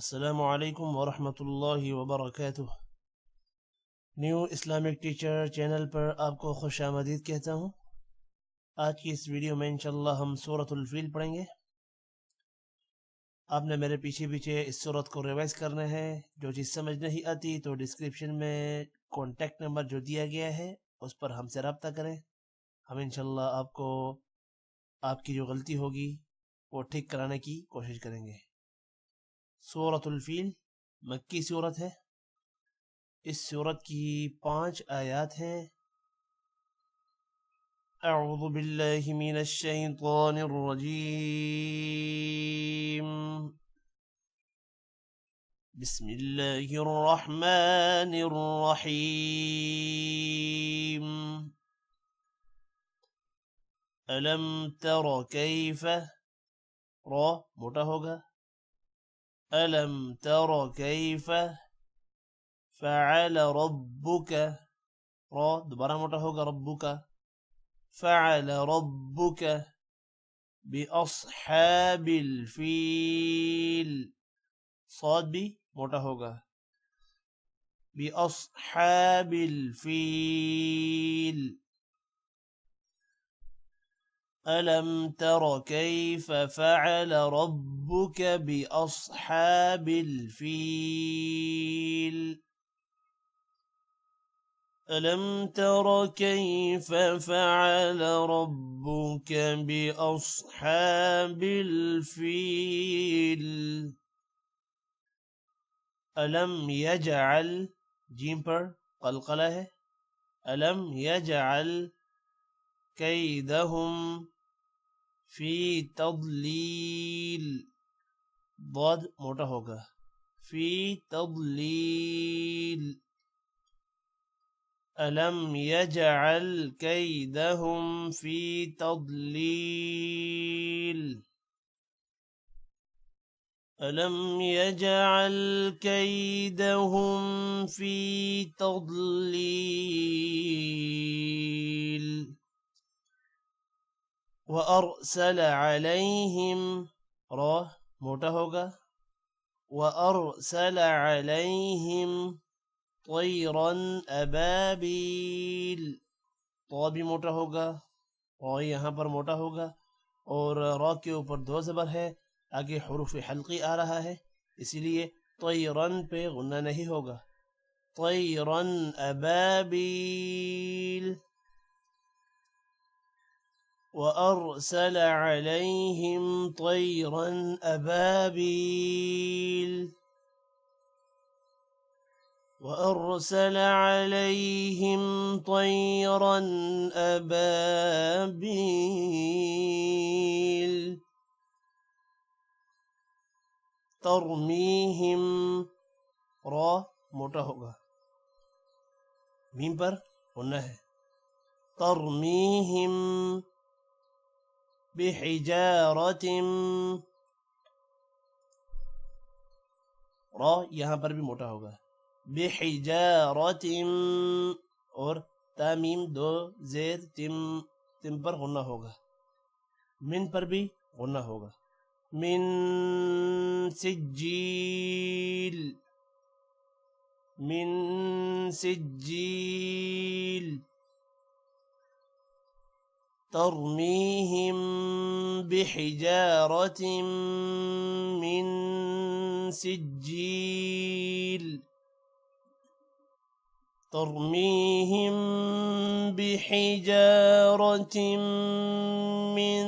السلام علیکم ورحمۃ اللہ وبرکاتہ۔ نیو اسلامک ٹیچر چینل پر آپ کو خوش آمدید کہتا ہوں۔ آج کی اس ویڈیو میں انشاءاللہ ہم سورۃ الفیل پڑھیں گے۔ آپ نے میرے پیچھے اس سورت کو ریوائز کرنا ہے۔ جو چیز سمجھ نہیں آتی تو ڈسکرپشن میں کانٹیکٹ نمبر جو دیا گیا ہے اس پر ہم سے رابطہ کریں۔ ہم انشاءاللہ آپ کو آپ کی جو غلطی ہوگی وہ ٹھیک کرانے کی کوشش کریں گے۔ سورۃ الفیل مکی سورت ہے۔ اس سورت کی 5 آیات ہیں۔ اعوذ باللہ من الشیطان الرجیم، بسم اللہ الرحمن الرحیم۔ الم تر کیف، را موٹا ہوگا، الم تر کیف فعل ربک، را دوبارہ موٹا ہوگا، ربک، فعل ربک باصحاب الفیل، صاد بھی موٹا ہوگا، باصحاب الفیل۔ الم تر کیف فعل ربک باصحاب الفیل، ألم تر كيف فعل ربك بأصحاب الفيل، ألم يجعل، جیم پر قلقلہ ہے، ألم يجعل كيدهم في تضليل، ضاد موٹا ہوگا، في تضليل، ألم يجعل كيدهم في تضليل، ألم يجعل كيدهم في تضليل، وأرسل عليهم، را موٹا ہوگا، وأرسل عليهم طيرا ابابیل، تو بھی موٹا ہوگا، اور یہاں پر موٹا ہوگا، اور را کے اوپر 2 زبر ہے، آگے حروف حلقی آ رہا ہے، اسی لیے طیرن پہ غنہ نہیں ہوگا، طیرن ابابیل، وأرسل عليهم طيرا ابابیل، وأرسل عليهم طيرا أبابيل، ترميهم، را موٹا ہوگا، میم پر غنہ ہے، ترميهم بحجارة، را یہاں پر بھی موٹا ہوگا، بحجارة، اور تامیم 2 زیر تم پر غنہ ہوگا، من پر بھی غنہ ہوگا، من سجیل، من سجیل، ترميهم بحجارة من سجيل، ترميهم بحجارة من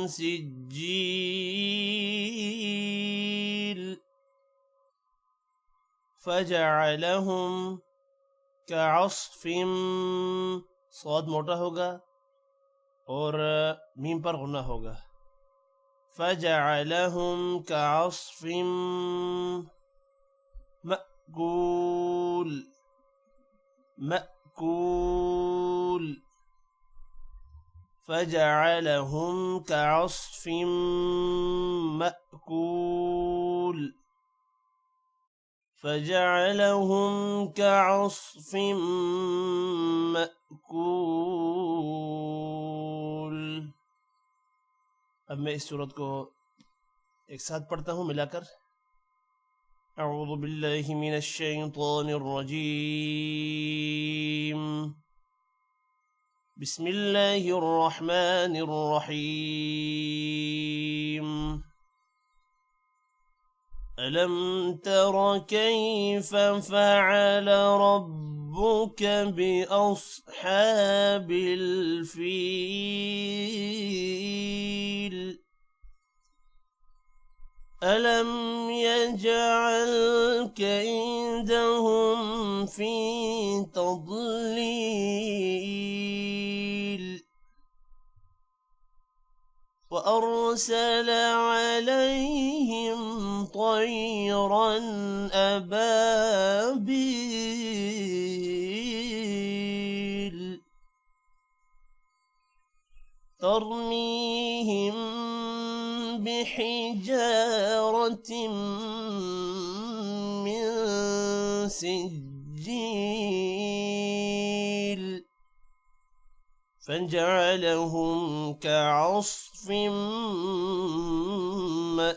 سجيل، فجعلهم كعصف، صاد موٹا ہوگا اور میم پر غنہ ہوگا، فجعلهم كعصف مأکول، مأکول، فجعلهم كعصف مأکول، فجعلهم كعصف مأکول۔ اب میں اس سورت کو ایک ساتھ پڑھتا ہوں ملا کر۔ أعوذ بالله من الشيطان الرجيم. بسم الله الرحمن الرحيم. ألم تر كيف فعل ربك بأصحاب الفيل ألم يجعل كيدهم في تضليل وأرسل عليهم طيرا أبابيل ترميهم بحجارة من سجيل فجعلهم كعصف مأكول.